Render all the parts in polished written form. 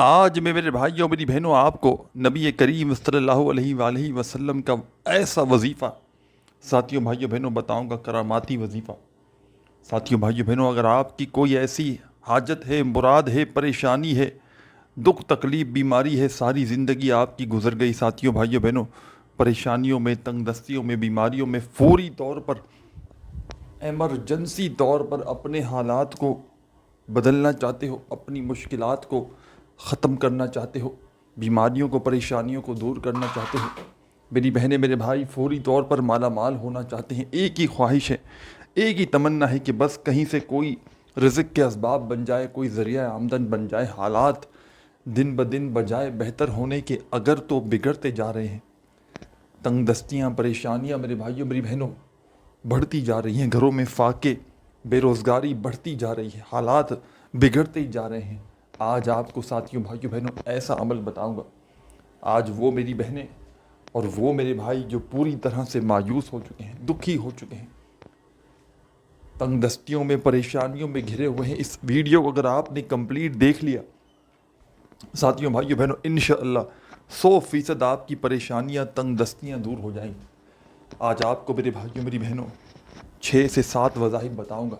آج میں میرے بھائیوں میری بہنوں آپ کو نبی کریم صلی اللہ علیہ وآلہ وسلم کا ایسا وظیفہ ساتھیوں بھائیوں بہنوں بتاؤں گا، کراماتی وظیفہ۔ ساتھیوں بھائیوں بہنوں، اگر آپ کی کوئی ایسی حاجت ہے، مراد ہے، پریشانی ہے، دکھ تکلیف بیماری ہے، ساری زندگی آپ کی گزر گئی ساتھیوں بھائیوں بہنوں، پریشانیوں میں، تنگ دستیوں میں، بیماریوں میں، فوری طور پر، ایمرجنسی طور پر اپنے حالات کو بدلنا چاہتے ہو، اپنی مشکلات کو ختم کرنا چاہتے ہو، بیماریوں کو، پریشانیوں کو دور کرنا چاہتے ہو، میری بہنیں میرے بھائی فوری طور پر مالا مال ہونا چاہتے ہیں، ایک ہی خواہش ہے، ایک ہی تمنا ہے کہ بس کہیں سے کوئی رزق کے اسباب بن جائے، کوئی ذریعہ آمدن بن جائے، حالات دن بدن بجائے بہتر ہونے کے اگر تو بگڑتے جا رہے ہیں، تنگ دستیاں، پریشانیاں میرے بھائیوں میری بہنوں بڑھتی جا رہی ہیں، گھروں میں فاقے، بے روزگاری بڑھتی جا رہی ہے، حالات بگڑتے جا رہے ہیں۔ آج آپ کو ساتھیوں بھائیوں بہنوں ایسا عمل بتاؤں گا، آج وہ میری بہنیں اور وہ میرے بھائی جو پوری طرح سے مایوس ہو چکے ہیں، دکھی ہو چکے ہیں، تنگ دستیوں میں، پریشانیوں میں گھرے ہوئے ہیں، اس ویڈیو کو اگر آپ نے کمپلیٹ دیکھ لیا ساتھیوں بھائیوں بہنوں، انشاءاللہ 100% آپ کی پریشانیاں، تنگ دستیاں دور ہو جائیں گی۔ آج آپ کو میرے بھائیوں میری بہنوں 6 سے 7 وظائف بتاؤں گا،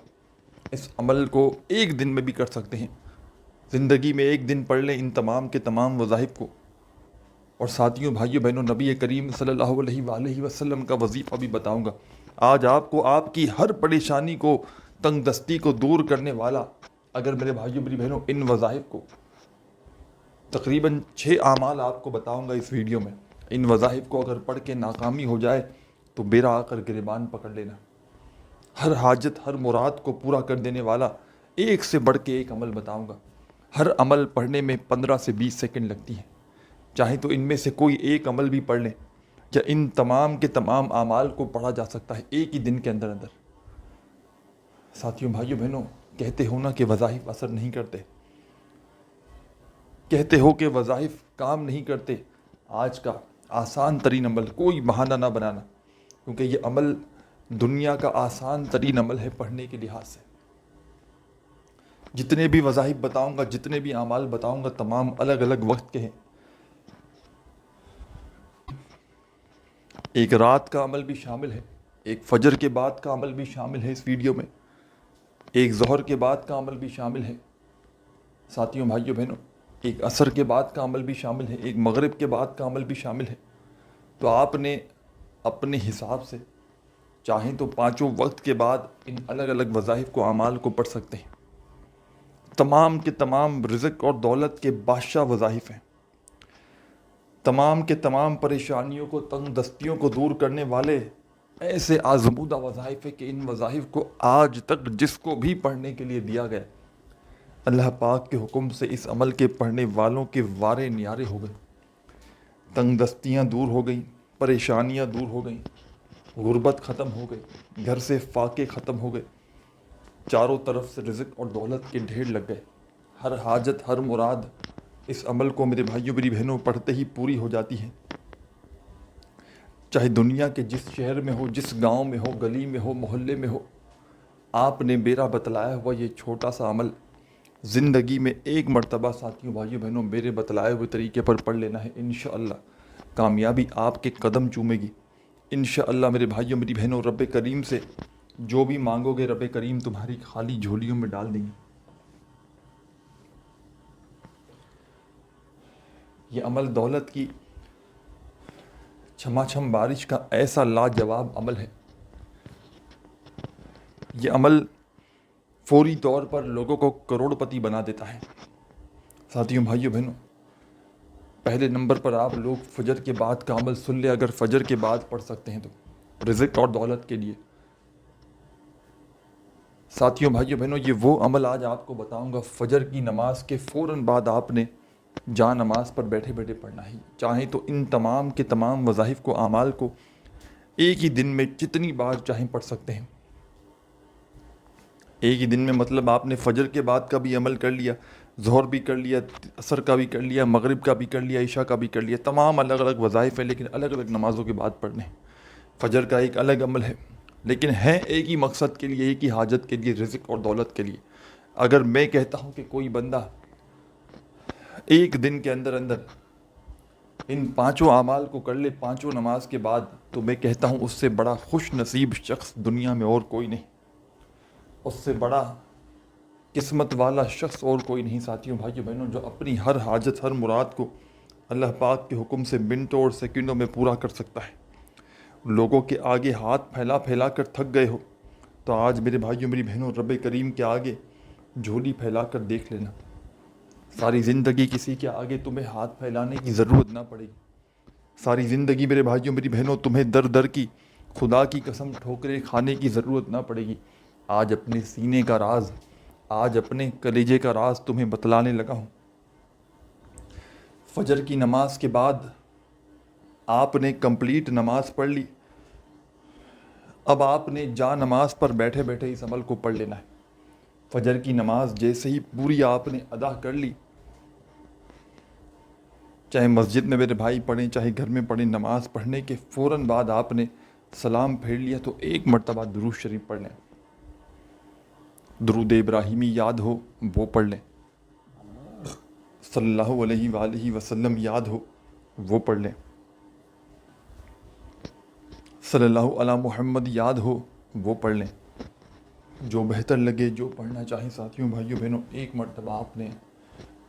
اس عمل کو ایک دن میں بھی کر سکتے ہیں، زندگی میں ایک دن پڑھ لیں ان تمام کے تمام وظائف کو۔ اور ساتھیوں بھائیوں بہنوں، نبی کریم صلی اللہ علیہ وآلہ وسلم کا وظیفہ بھی بتاؤں گا۔ آج آپ کو آپ کی ہر پریشانی کو، تنگ دستی کو دور کرنے والا، اگر میرے بھائیوں میری بہنوں ان وظائف کو، تقریباً 6 اعمال آپ کو بتاؤں گا اس ویڈیو میں، ان وظائف کو اگر پڑھ کے ناکامی ہو جائے تو میرا آ کر گریبان پکڑ لینا۔ ہر حاجت، ہر مراد کو پورا کر دینے والا ایک سے بڑھ کے ایک عمل بتاؤں گا۔ ہر عمل پڑھنے میں 15 سے 20 سیکنڈ لگتی ہیں، چاہے تو ان میں سے کوئی ایک عمل بھی پڑھ لیں، یا ان تمام کے تمام اعمال کو پڑھا جا سکتا ہے ایک ہی دن کے اندر اندر۔ ساتھیوں بھائیوں بہنوں، کہتے ہو نا کہ وظائف اثر نہیں کرتے، کہتے ہو کہ وظائف کام نہیں کرتے، آج کا آسان ترین عمل، کوئی بہانہ نہ بنانا، کیونکہ یہ عمل دنیا کا آسان ترین عمل ہے پڑھنے کے لحاظ سے۔ جتنے بھی وظائف بتاؤں گا، جتنے بھی اعمال بتاؤں گا، تمام الگ الگ وقت کے ہیں۔ ایک رات کا عمل بھی شامل ہے، ایک فجر کے بعد کا عمل بھی شامل ہے اس ویڈیو میں، ایک ظہر کے بعد کا عمل بھی شامل ہے ساتھیوں بھائیوں بہنوں، ایک عصر کے بعد کا عمل بھی شامل ہے، ایک مغرب کے بعد کا عمل بھی شامل ہے۔ تو آپ نے اپنے حساب سے چاہیں تو 5 وقت کے بعد ان الگ الگ وظائف کو، اعمال کو پڑھ سکتے ہیں۔ تمام کے تمام رزق اور دولت کے بادشاہ وظائف ہیں، تمام کے تمام پریشانیوں کو، تنگ دستیوں کو دور کرنے والے ایسے آزمودہ وظائف ہیں کہ ان وظائف کو آج تک جس کو بھی پڑھنے کے لیے دیا گیا، اللہ پاک کے حکم سے اس عمل کے پڑھنے والوں کے وارے نیارے ہو گئے، تنگ دستیاں دور ہو گئیں، پریشانیاں دور ہو گئیں، غربت ختم ہو گئی، گھر سے فاقے ختم ہو گئے، چاروں طرف سے رزق اور دولت کے ڈھیر لگ گئے، ہر حاجت، ہر مراد اس عمل کو میرے بھائیوں میری بہنوں پڑھتے ہی پوری ہو جاتی ہے۔ چاہے دنیا کے جس شہر میں ہو، جس گاؤں میں ہو، گلی میں ہو، محلے میں ہو، آپ نے میرا بتلایا ہوا یہ چھوٹا سا عمل زندگی میں ایک مرتبہ ساتھیوں بھائیوں بہنوں میرے بتلائے ہوئے طریقے پر پڑھ لینا ہے، انشاءاللہ کامیابی آپ کے قدم چومے گی۔ انشاءاللہ میرے بھائیوں میری بہنوں، رب کریم سے جو بھی مانگو گے رب کریم تمہاری خالی جھولیوں میں ڈال دیں گے۔ یہ عمل دولت کی چھما چھم بارش کا ایسا لاجواب عمل ہے، یہ عمل فوری طور پر لوگوں کو کروڑ پتی بنا دیتا ہے۔ ساتھیوں بھائیوں بہنوں، پہلے نمبر پر آپ لوگ فجر کے بعد کا عمل سن لیں، اگر فجر کے بعد پڑھ سکتے ہیں تو رزق اور دولت کے لیے۔ ساتھیوں بھائیوں بہنوں، یہ وہ عمل آج آپ کو بتاؤں گا، فجر کی نماز کے فوراً بعد آپ نے جہاں نماز پر بیٹھے بیٹھے پڑھنا ہی، چاہیں تو ان تمام کے تمام وظائف کو، اعمال کو ایک ہی دن میں جتنی بار چاہیں پڑھ سکتے ہیں۔ ایک ہی دن میں مطلب آپ نے فجر کے بعد کا بھی عمل کر لیا، ظہر بھی کر لیا، عصر کا بھی کر لیا، مغرب کا بھی کر لیا، عشاء کا بھی کر لیا، تمام الگ الگ وظائف ہیں لیکن الگ الگ نمازوں کے بعد پڑھنے ہیں۔ فجر کا ایک الگ عمل ہے لیکن ہے ایک ہی مقصد کے لیے، ایک ہی حاجت کے لیے، رزق اور دولت کے لیے۔ اگر میں کہتا ہوں کہ کوئی بندہ ایک دن کے اندر اندر ان پانچوں اعمال کو کر لے، پانچوں نماز کے بعد، تو میں کہتا ہوں اس سے بڑا خوش نصیب شخص دنیا میں اور کوئی نہیں، اس سے بڑا قسمت والا شخص اور کوئی نہیں ساتھیوں بھائیوں بہنوں، جو اپنی ہر حاجت، ہر مراد کو اللہ پاک کے حکم سے منٹوں اور سیکنڈوں میں پورا کر سکتا ہے۔ لوگوں کے آگے ہاتھ پھیلا پھیلا کر تھک گئے ہو تو آج میرے بھائیوں میری بہنوں رب کریم کے آگے جھولی پھیلا کر دیکھ لینا، ساری زندگی کسی کے آگے تمہیں ہاتھ پھیلانے کی ضرورت نہ پڑے گی۔ ساری زندگی میرے بھائیوں میری بہنوں تمہیں در در کی خدا کی قسم ٹھوکریں کھانے کی ضرورت نہ پڑے گی۔ آج اپنے سینے کا راز، آج اپنے کلیجے کا راز تمہیں بتلانے لگا ہوں۔ فجر کی نماز کے بعد آپ نے کمپلیٹ نماز پڑھ لی، اب آپ نے جا نماز پر بیٹھے بیٹھے اس عمل کو پڑھ لینا ہے۔ فجر کی نماز جیسے ہی پوری آپ نے ادا کر لی، چاہے مسجد میں میرے بھائی پڑھیں چاہے گھر میں پڑھیں، نماز پڑھنے کے فوراً بعد آپ نے سلام پھیر لیا تو ایک مرتبہ درود شریف پڑھ لیں، درود ابراہیمی یاد ہو وہ پڑھ لیں، صلی اللہ علیہ وآلہ وسلم یاد ہو وہ پڑھ لیں، صلی اللہ علی محمد یاد ہو وہ پڑھ لیں، جو بہتر لگے جو پڑھنا چاہیں ساتھیوں بھائیوں بہنوں، ایک مرتبہ آپ نے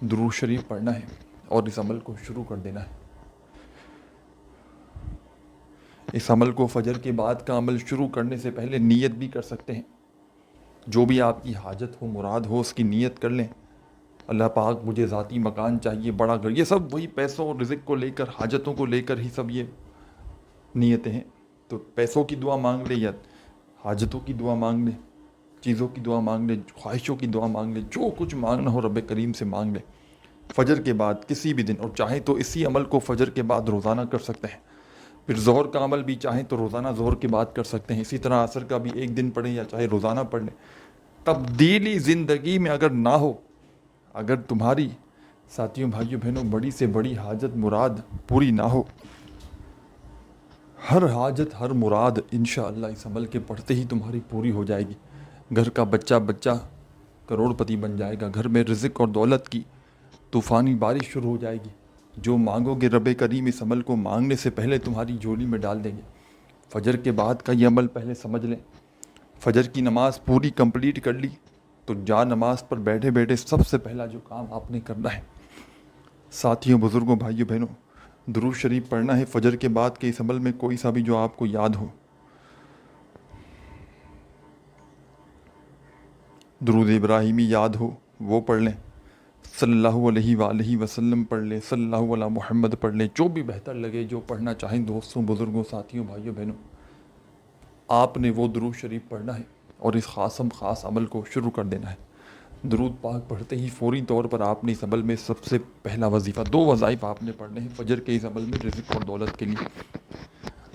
درود شریف پڑھنا ہے اور اس عمل کو شروع کر دینا ہے۔ اس عمل کو فجر کے بعد کا عمل شروع کرنے سے پہلے نیت بھی کر سکتے ہیں، جو بھی آپ کی حاجت ہو مراد ہو اس کی نیت کر لیں۔ اللہ پاک مجھے ذاتی مکان چاہیے، بڑا گھر، یہ سب وہی پیسوں اور رزق کو لے کر، حاجتوں کو لے کر ہی سب یہ نیتیں ہیں۔ تو پیسوں کی دعا مانگ لے یا حاجتوں کی دعا مانگ لے، چیزوں کی دعا مانگ لے، خواہشوں کی دعا مانگ لے، جو کچھ مانگنا ہو رب کریم سے مانگ لے فجر کے بعد کسی بھی دن، اور چاہیں تو اسی عمل کو فجر کے بعد روزانہ کر سکتے ہیں۔ پھر ظہر کا عمل بھی چاہیں تو روزانہ ظہر کے بعد کر سکتے ہیں، اسی طرح عصر کا بھی ایک دن پڑھیں یا چاہے روزانہ پڑھ لیں۔ تبدیلی زندگی میں اگر نہ ہو، اگر تمہاری ساتھیوں بھائیوں بہنوں بڑی سے بڑی حاجت مراد پوری نہ ہو، ہر حاجت ہر مراد انشاءاللہ اس عمل کے پڑھتے ہی تمہاری پوری ہو جائے گی۔ گھر کا بچہ کروڑ پتی بن جائے گا، گھر میں رزق اور دولت کی طوفانی بارش شروع ہو جائے گی، جو مانگو گے رب کریم اس عمل کو مانگنے سے پہلے تمہاری جھولی میں ڈال دیں گے۔ فجر کے بعد کا یہ عمل پہلے سمجھ لیں۔ فجر کی نماز پوری کمپلیٹ کر لی تو جا نماز پر بیٹھے بیٹھے سب سے پہلا جو کام آپ نے کرنا ہے ساتھیوں بزرگوں بھائیوں بہنوں، درود شریف پڑھنا ہے فجر کے بعد کے اس عمل میں کوئی سا بھی جو آپ کو یاد ہو۔ درود ابراہیمی یاد ہو وہ پڑھ لیں، صلی اللہ علیہ وآلہ وسلم پڑھ لیں، صلی اللہ علی محمد پڑھ لیں، جو بھی بہتر لگے جو پڑھنا چاہیں دوستوں بزرگوں ساتھیوں بھائیوں بہنوں، آپ نے وہ درود شریف پڑھنا ہے اور اس خاص عمل کو شروع کر دینا ہے۔ درود پاک پڑھتے ہی فوری طور پر آپ نے اس عمل میں سب سے پہلا وظیفہ، 2 وظائف آپ نے پڑھنے ہیں فجر کے اس عمل میں رزق اور دولت کے لیے۔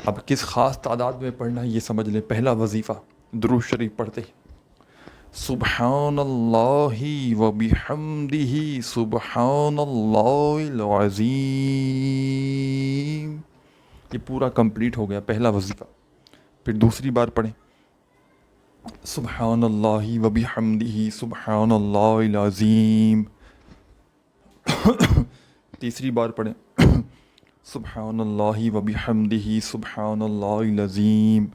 اب کس خاص تعداد میں پڑھنا ہے یہ سمجھ لیں۔ پہلا وظیفہ درود شریف پڑھتے ہی سبحان اللہ و بحمدہ سبحان اللہ العظیم، یہ پورا کمپلیٹ ہو گیا پہلا وظیفہ۔ پھر دوسری بار پڑھیں سبحان اللہ و بحمدہ سبحان اللہ العظیم، تیسری بار پڑھیں سبحان اللہ و بحمدہ سبحان اللہ العظیم،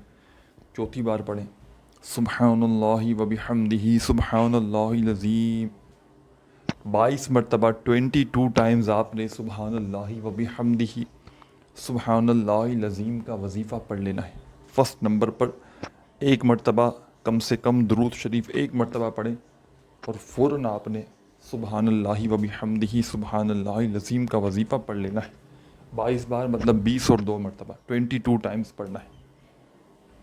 چوتھی بار پڑھیں سبحان اللہ و بحمدہ سبحان اللہ العظیم، 22 مرتبہ 22 ٹائمز آپ نے سبحان اللہ و بحمدہ سبحان اللہ العظیم کا وظیفہ پڑھ لینا ہے۔ فرسٹ نمبر پر ایک مرتبہ کم سے کم درود شریف ایک مرتبہ پڑھیں اور فوراً آپ نے سبحان اللہ و بحمدہ سبحان اللہ العظیم کا وظیفہ پڑھ لینا ہے۔ 22 بار مطلب 20 اور 2 مرتبہ 22 ٹائمز پڑھنا ہے۔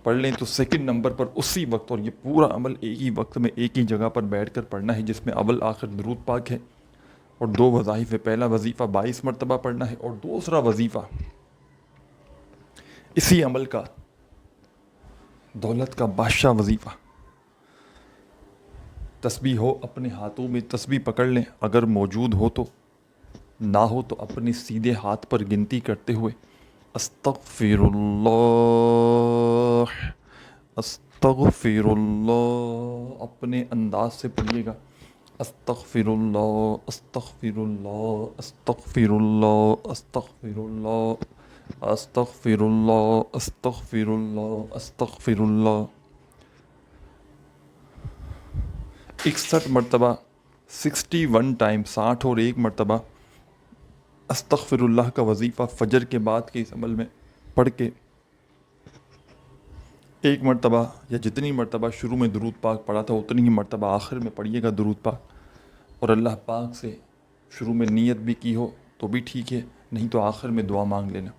پڑھ لیں تو سیکنڈ نمبر پر اسی وقت، اور یہ پورا عمل ایک ہی وقت میں ایک ہی جگہ پر بیٹھ کر پڑھنا ہے، جس میں اول آخر درود پاک ہے اور 2 وظائف ہے۔ پہلا وظیفہ 22 مرتبہ پڑھنا ہے اور دوسرا وظیفہ اسی عمل کا دولت کا بادشاہ وظیفہ، تسبیح ہو اپنے ہاتھوں میں تسبیح پکڑ لیں، اگر موجود ہو تو، نہ ہو تو اپنے سیدھے ہاتھ پر گنتی کرتے ہوئے استغفر اللہ استغفر اللہ اپنے انداز سے پڑھیے گا، استغفر اللہ استغفر اللہ استغفر اللہ استغفر اللہ استغفر اللہ استغفر اللہ استغفر اللہ 61 مرتبہ 61 ٹائم 60 اور 1 مرتبہ استغفر اللہ کا وظیفہ فجر کے بعد کے اس عمل میں پڑھ کے 1 مرتبہ یا جتنی مرتبہ شروع میں درود پاک پڑھا تھا اتنی ہی مرتبہ آخر میں پڑھیے گا درود پاک، اور اللہ پاک سے شروع میں نیت بھی کی ہو تو بھی ٹھیک ہے، نہیں تو آخر میں دعا مانگ لینا،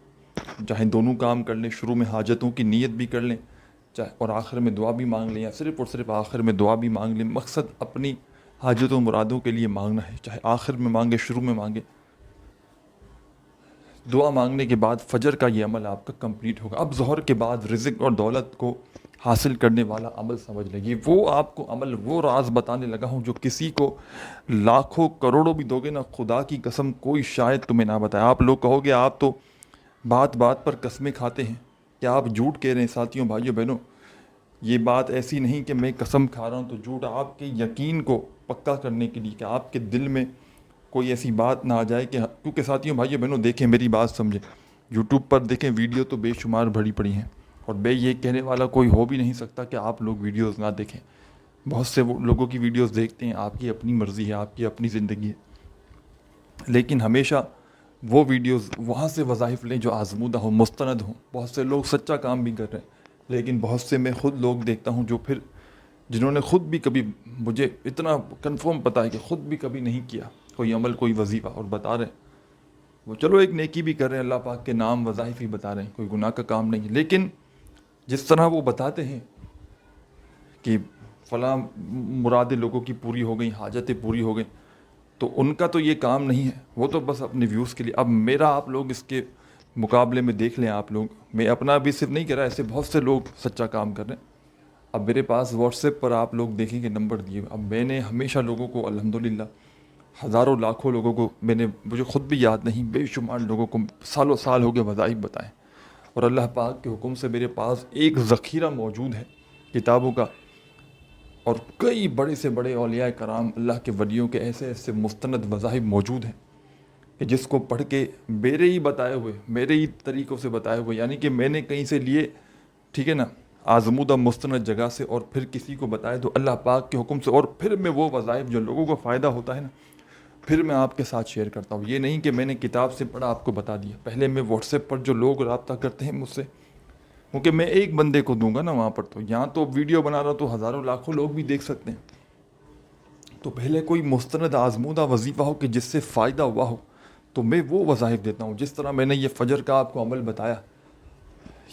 چاہے دونوں کام کر لیں، شروع میں حاجتوں کی نیت بھی کر لیں چاہے اور آخر میں دعا بھی مانگ لیں، یا صرف اور صرف آخر میں دعا بھی مانگ لیں، مقصد اپنی حاجتوں و مرادوں کے لیے مانگنا ہے، چاہے آخر میں مانگے شروع میں مانگے۔ دعا مانگنے کے بعد فجر کا یہ عمل آپ کا کمپلیٹ ہوگا۔ اب ظہر کے بعد رزق اور دولت کو حاصل کرنے والا عمل سمجھ لیں، یہ وہ آپ کو عمل، وہ راز بتانے لگا ہوں جو کسی کو لاکھوں کروڑوں بھی دو گے نا، خدا کی قسم کوئی شاید تمہیں نہ بتائے۔ آپ لوگ کہو گے آپ تو بات بات پر قسمیں کھاتے ہیں، کیا آپ جھوٹ کہہ رہے ہیں؟ ساتھیوں بھائیوں بہنوں، یہ بات ایسی نہیں کہ میں قسم کھا رہا ہوں تو جھوٹ، آپ کے یقین کو پکا کرنے کے لیے کہ آپ کے دل میں کوئی ایسی بات نہ آ جائے کہ، کیونکہ ساتھیوں بھائیوں بہنوں دیکھیں میری بات سمجھیں، یوٹیوب پر دیکھیں ویڈیو تو بے شمار بھری پڑی ہیں، اور بے یہ کہنے والا کوئی ہو بھی نہیں سکتا کہ آپ لوگ ویڈیوز نہ دیکھیں، بہت سے وہ لوگوں کی ویڈیوز دیکھتے ہیں، آپ کی اپنی مرضی ہے، آپ کی اپنی زندگی ہے، لیکن ہمیشہ وہ ویڈیوز وہاں سے وظائف لیں جو آزمودہ ہوں، مستند ہوں۔ بہت سے لوگ سچا کام بھی کر رہے ہیں، لیکن بہت سے میں خود لوگ دیکھتا ہوں جو پھر جنہوں نے خود بھی کبھی، مجھے اتنا کنفرم پتہ ہے کہ خود بھی کبھی نہیں کیا کوئی عمل کوئی وظیفہ، اور بتا رہے ہیں وہ چلو ایک نیکی بھی کر رہے ہیں، اللہ پاک کے نام وظائف ہی بتا رہے ہیں، کوئی گناہ کا کام نہیں ہے، لیکن جس طرح وہ بتاتے ہیں کہ فلاں مرادیں لوگوں کی پوری ہو گئیں، حاجتیں پوری ہو گئیں، تو ان کا تو یہ کام نہیں ہے، وہ تو بس اپنے ویوز کے لیے۔ اب میرا آپ لوگ اس کے مقابلے میں دیکھ لیں، آپ لوگ، میں اپنا بھی صرف نہیں کر رہا، ایسے بہت سے لوگ سچا کام کر رہے ہیں۔ اب میرے پاس واٹس ایپ پر آپ لوگ دیکھیں گے نمبر دیے، اب میں نے ہمیشہ لوگوں کو الحمدللہ ہزاروں لاکھوں لوگوں کو میں نے، مجھے خود بھی یاد نہیں، بے شمار لوگوں کو سالوں سال ہو گئے وظائف بتائیں، اور اللہ پاک کے حکم سے میرے پاس ایک ذخیرہ موجود ہے کتابوں کا، اور کئی بڑے سے بڑے اولیاء کرام اللہ کے ولیوں کے ایسے ایسے مستند وظائف موجود ہیں کہ جس کو پڑھ کے میرے ہی بتائے ہوئے، میرے ہی طریقوں سے بتائے ہوئے، یعنی کہ میں نے کہیں سے لیے، ٹھیک ہے نا، آزمودہ مستند جگہ سے، اور پھر کسی کو بتائے تو اللہ پاک کے حکم سے، اور پھر میں وہ وظائف جو لوگوں کو فائدہ ہوتا ہے نا، پھر میں آپ کے ساتھ شیئر کرتا ہوں۔ یہ نہیں کہ میں نے کتاب سے پڑھا آپ کو بتا دیا، پہلے میں واٹس ایپ پر جو لوگ رابطہ کرتے ہیں مجھ سے، کیونکہ میں ایک بندے کو دوں گا نا وہاں پر، تو یہاں تو ویڈیو بنا رہا تو ہزاروں لاکھوں لوگ بھی دیکھ سکتے ہیں، تو پہلے کوئی مستند آزمودہ وظیفہ ہو کہ جس سے فائدہ ہوا ہو تو میں وہ وظائف دیتا ہوں۔ جس طرح میں نے یہ فجر کا آپ کو عمل بتایا،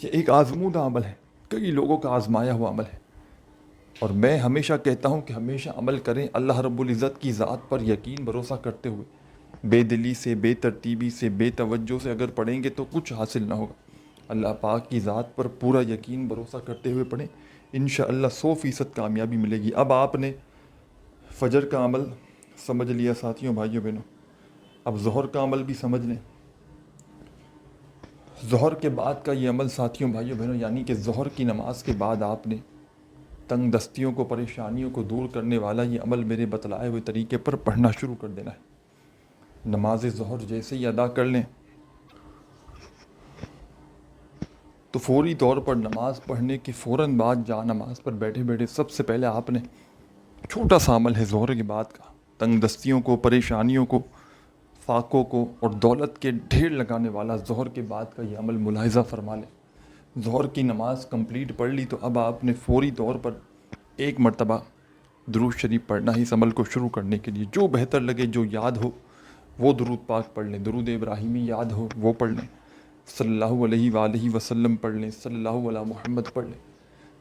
یہ ایک آزمودہ عمل ہے، کئی لوگوں کا آزمایا ہوا عمل ہے، اور میں ہمیشہ کہتا ہوں کہ ہمیشہ عمل کریں اللہ رب العزت کی ذات پر یقین بھروسہ کرتے ہوئے، بے دلی سے، بے ترتیبی سے، بے توجہ سے اگر پڑھیں گے تو کچھ حاصل نہ ہوگا۔ اللہ پاک کی ذات پر پورا یقین بھروسہ کرتے ہوئے پڑھیں، انشاءاللہ 100% کامیابی ملے گی۔ اب آپ نے فجر کا عمل سمجھ لیا ساتھیوں بھائیوں بہنوں، اب ظہر کا عمل بھی سمجھ لیں۔ ظہر کے بعد کا یہ عمل ساتھیوں بھائیوں بہنوں، یعنی کہ ظہر کی نماز کے بعد آپ نے تنگ دستیوں کو، پریشانیوں کو دور کرنے والا یہ عمل میرے بتلائے ہوئے طریقے پر پڑھنا شروع کر دینا ہے۔ نماز ظہر جیسے ہی ادا کر لیں تو فوری طور پر نماز پڑھنے کے فوراً بعد جہاں نماز پر بیٹھے بیٹھے سب سے پہلے آپ نے، چھوٹا سا عمل ہے ظہر کے بعد کا، تنگ دستیوں کو، پریشانیوں کو، فاقوں کو اور دولت کے ڈھیر لگانے والا ظہر کے بعد کا یہ عمل ملاحظہ فرما لیں۔ ظہر کی نماز کمپلیٹ پڑھ لی تو اب آپ نے فوری طور پر 1 مرتبہ درود شریف پڑھنا ہے اس عمل کو شروع کرنے کے لیے۔ جو بہتر لگے، جو یاد ہو وہ درود پاک پڑھ لیں، درود ابراہیمی یاد ہو وہ پڑھ لیں، صلی اللہ علیہ وآلہ وسلم پڑھ لیں، صلی اللہ علیہ محمد پڑھ لیں،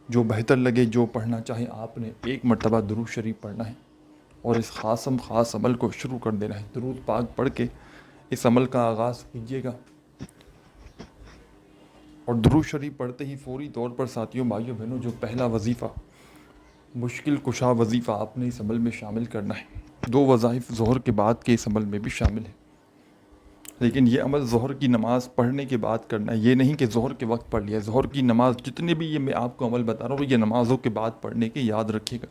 جو بہتر لگے، جو پڑھنا چاہیں آپ نے 1 مرتبہ درود شریف پڑھنا ہے، اور اس خاص عمل کو شروع کر دینا ہے۔ درود پاک پڑھ کے اس عمل کا آغاز کیجیے گا، اور درود شریف پڑھتے ہی فوری طور پر ساتھیوں بھائیوں بہنوں جو پہلا وظیفہ، مشکل کشا وظیفہ آپ نے اس عمل میں شامل کرنا ہے۔ 2 وظائف ظہر کے بعد کے اس عمل میں بھی شامل ہیں، لیکن یہ عمل ظہر کی نماز پڑھنے کے بعد کرنا ہے، یہ نہیں کہ ظہر کے وقت پڑھ لیا۔ ظہر کی نماز جتنے بھی یہ میں آپ کو عمل بتا رہا ہوں یہ نمازوں کے بعد پڑھنے کے، یاد رکھیے گا،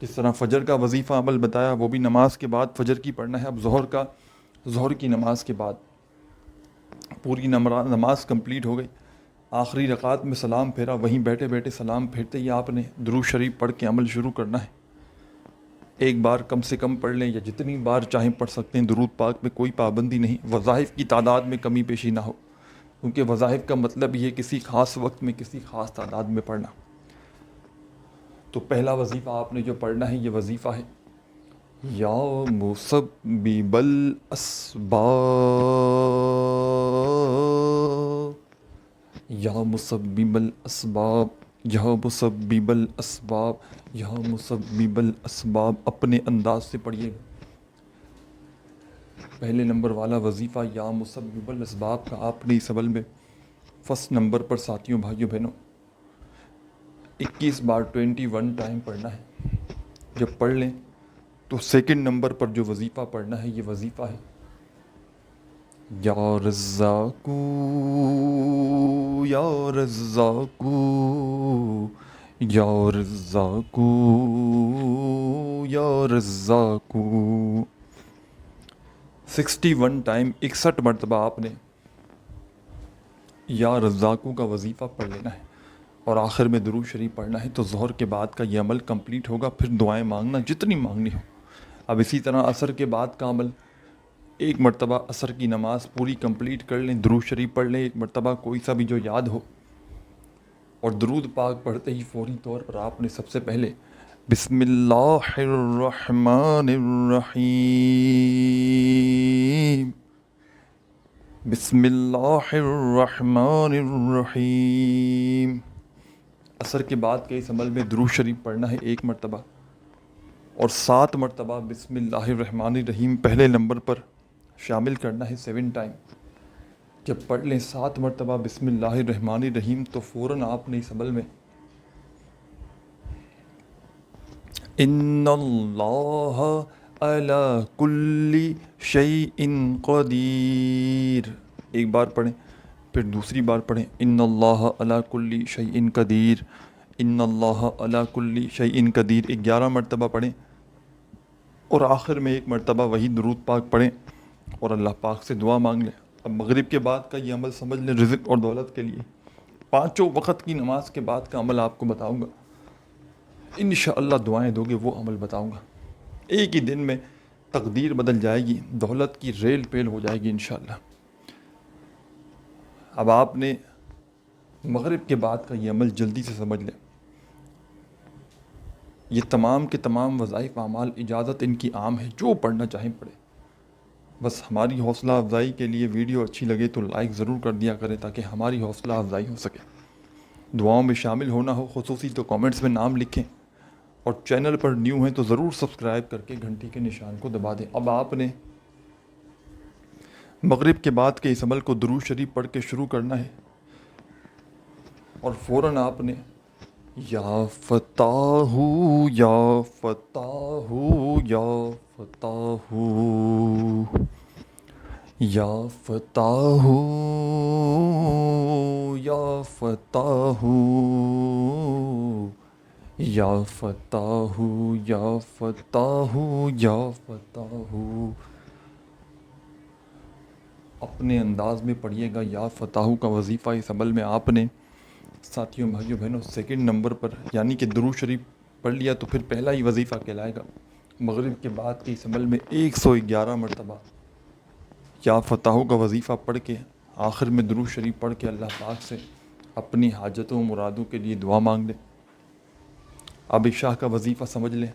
جس طرح فجر کا وظیفہ عمل بتایا وہ بھی نماز کے بعد فجر کی پڑھنا ہے. اب ظہر کی نماز کے بعد پوری نماز کمپلیٹ ہو گئی, آخری رکعت میں سلام پھیرا, وہیں بیٹھے بیٹھے سلام پھیرتے ہی آپ نے درود شریف پڑھ کے عمل شروع کرنا ہے. ایک بار کم سے کم پڑھ لیں یا جتنی بار چاہیں پڑھ سکتے ہیں, درود پاک میں کوئی پابندی نہیں. وظائف کی تعداد میں کمی پیشی نہ ہو, کیونکہ وظائف کا مطلب یہ کسی خاص وقت میں کسی خاص تعداد میں پڑھنا. تو پہلا وظیفہ آپ نے جو پڑھنا ہے یہ وظیفہ ہے یا مسبب الاسباب یا مسبب الاسباب یا مسبب الاسباب یا مسبب الاسباب. اپنے انداز سے پڑھیے گا. پہلے نمبر والا وظیفہ یا مسبب الاسباب کا آپ نے اس عمل میں فرسٹ نمبر پر ساتھیوں بھائیوں بہنوں 21 بار 21 ٹائم پڑھنا ہے. جب پڑھ لیں تو سیکنڈ نمبر پر جو وظیفہ پڑھنا ہے یہ وظیفہ ہے یا رزاقو یا رزاقو یا رزاقو یا رزاقو. 61 ٹائم 61 مرتبہ آپ نے یا رزاقو کا وظیفہ پڑھ لینا ہے اور آخر میں درود شریف پڑھنا ہے. تو ظہر کے بعد کا یہ عمل کمپلیٹ ہوگا. پھر دعائیں مانگنا جتنی مانگنی ہو. اب اسی طرح عصر کے بعد کا عمل, ایک مرتبہ عصر کی نماز پوری کمپلیٹ کر لیں, درود شریف پڑھ لیں ایک مرتبہ کوئی سا بھی جو یاد ہو, اور درود پاک پڑھتے ہی فوری طور پر آپ نے سب سے پہلے بسم اللہ الرحمن الرحیم بسم اللہ الرحمن الرحیم. عصر کے بعد کے اس عمل میں درود شریف پڑھنا ہے ایک مرتبہ, اور 7 مرتبہ بسم اللہ الرحمن الرحیم پہلے نمبر پر شامل کرنا ہے 7 ٹائم. جب پڑھ لیں 7 مرتبہ بسم اللہ الرحمن الرحیم تو فوراً آپ نے اس عمل میں ان اللہ علی کل شیء قدیر ایک بار پڑھیں, پھر دوسری بار پڑھیں ان اللہ علی کل شیء قدیر, ان اللہ علی کل شیء قدیر 11 مرتبہ پڑھیں, اور آخر میں ایک مرتبہ وہی درود پاک پڑھیں اور اللہ پاک سے دعا مانگ لیں. اب مغرب کے بعد کا یہ عمل سمجھ لیں رزق اور دولت کے لیے. 5 وقت کی نماز کے بعد کا عمل آپ کو بتاؤں گا, انشاءاللہ دعائیں دو گے وہ عمل بتاؤں گا. ایک ہی دن میں تقدیر بدل جائے گی, دولت کی ریل پیل ہو جائے گی انشاءاللہ. اب آپ نے مغرب کے بعد کا یہ عمل جلدی سے سمجھ لیں. یہ تمام کے تمام وظائف اعمال اجازت ان کی عام ہے, جو پڑھنا چاہیں پڑھیں. بس ہماری حوصلہ افزائی کے لیے ویڈیو اچھی لگے تو لائک ضرور کر دیا کریں تاکہ ہماری حوصلہ افزائی ہو سکے. دعاؤں میں شامل ہونا ہو خصوصی تو کامنٹس میں نام لکھیں, اور چینل پر نیو ہیں تو ضرور سبسکرائب کر کے گھنٹی کے نشان کو دبا دیں. اب آپ نے مغرب کے بعد کے اس عمل کو درود شریف پڑھ کے شروع کرنا ہے, اور فوراً آپ نے یا فتاح یا فتاح یا فتاح یا فتاح یا فتاح یا فتاح یا فتاح یا فتاح اپنے انداز میں پڑھیے گا. یا فتاح کا وظیفہ اس عمل میں آپ نے ساتھیوں بھائیوں بہنوں سیکنڈ نمبر پر, یعنی کہ درود شریف پڑھ لیا تو پھر پہلا ہی وظیفہ کہلائے گا. مغرب کے بعد کے اس عمل میں 111 مرتبہ یا فتاح کا وظیفہ پڑھ کے آخر میں درود شریف پڑھ کے اللہ پاک سے اپنی حاجتوں مرادوں کے لیے دعا مانگ لیں. اب عشاء کا وظیفہ سمجھ لیں.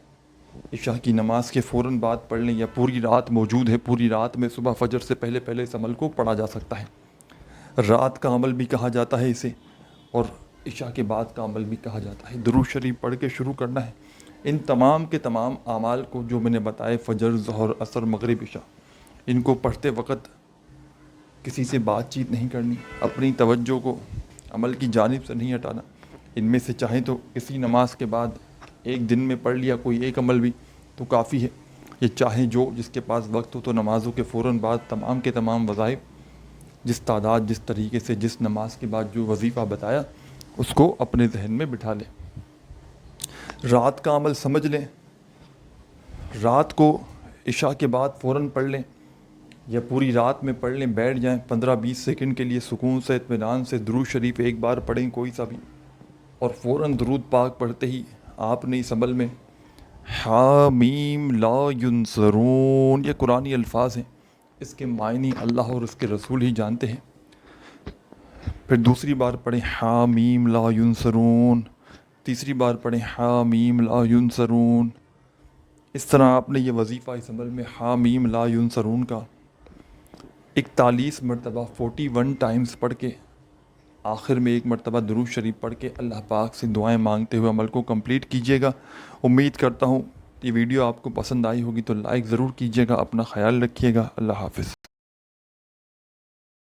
عشاء کی نماز کے فوراً بعد پڑھ لیں, یا پوری رات موجود ہے, پوری رات میں صبح فجر سے پہلے پہلے اس عمل کو پڑھا جا سکتا ہے. رات کا عمل بھی کہا جاتا ہے اسے, اور عشاء کے بعد کا عمل بھی کہا جاتا ہے. درود شریف پڑھ کے شروع کرنا ہے. ان تمام کے تمام اعمال کو جو میں نے بتائے فجر ظہر عصر مغرب عشاء, ان کو پڑھتے وقت کسی سے بات چیت نہیں کرنی, اپنی توجہ کو عمل کی جانب سے نہیں ہٹانا. ان میں سے چاہیں تو کسی نماز کے بعد ایک دن میں پڑھ لیا کوئی ایک عمل بھی تو کافی ہے, یہ چاہیں جو جس کے پاس وقت ہو تو نمازوں کے فوراً بعد تمام کے تمام وظائف جس تعداد جس طریقے سے جس نماز کے بعد جو وظیفہ بتایا اس کو اپنے ذہن میں بٹھا لیں. رات کا عمل سمجھ لیں رات کو عشاء کے بعد فوراً پڑھ لیں یا پوری رات میں پڑھ لیں، بیٹھ جائیں 15-20 سیکنڈ کے لیے سکون سے اطمینان سے درود شریف ایک بار پڑھیں کوئی سا بھی، اور فوراً درود پاک پڑھتے ہی آپ نے اس عمل میں حامیم لا ینصرون، یہ قرآنی الفاظ ہیں، اس کے معنی اللہ اور اس کے رسول ہی جانتے ہیں۔ پھر دوسری بار پڑھیں حامیم لا ینصرون، تیسری بار پڑھیں حامیم لا ینصرون۔ اس طرح آپ نے یہ وظیفہ اس عمل میں حامیم لا ینصرون کا 41 مرتبہ 41 ٹائمز پڑھ کے آخر میں ایک مرتبہ درود شریف پڑھ کے اللہ پاک سے دعائیں مانگتے ہوئے عمل کو کمپلیٹ کیجیے گا۔ امید کرتا ہوں یہ ویڈیو آپ کو پسند آئی ہوگی تو لائک ضرور کیجیے گا، اپنا خیال رکھیے گا، اللہ حافظ۔